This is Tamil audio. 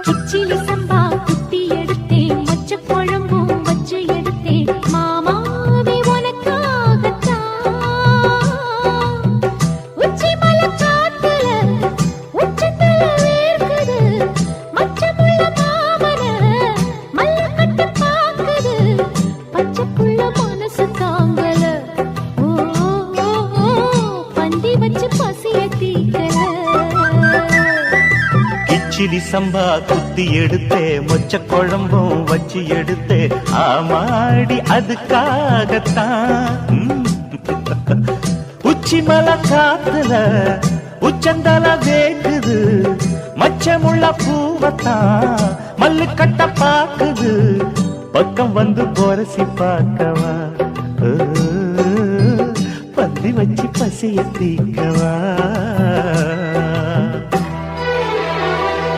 கிச்சிலி சம்பா குத்தி எடுத்தேன், மொச்ச குழம்பும் வச்சு எடுத்தேன், மாமாவே உனக்காகத்தான். உச்சி மலை காத்துல உச்சத்துல வேர்க்குது, மச்சமுள்ள மாமன மல்லக்கட்டு பாக்குது, பச்சைக்குள்ள மனசு தாங்கல. ஓ பந்தி வச்சு பசிய தீக்கல. கிச்சிலி சம்பா குத்தி எடுத்தே, மொச்ச குழம்பும் வச்சு எடுத்தே, ஆமாடி அதுக்காகத்தான். உச்சி மலை காத்துல உச்சந்தல வேக்குது, மச்சமுள்ள பூவத்தான் மல்லு கட்ட பாக்குது, பக்கம் வந்து பொரசி பார்க்கவா, பந்தி வச்சு பசிய தீக்கவா.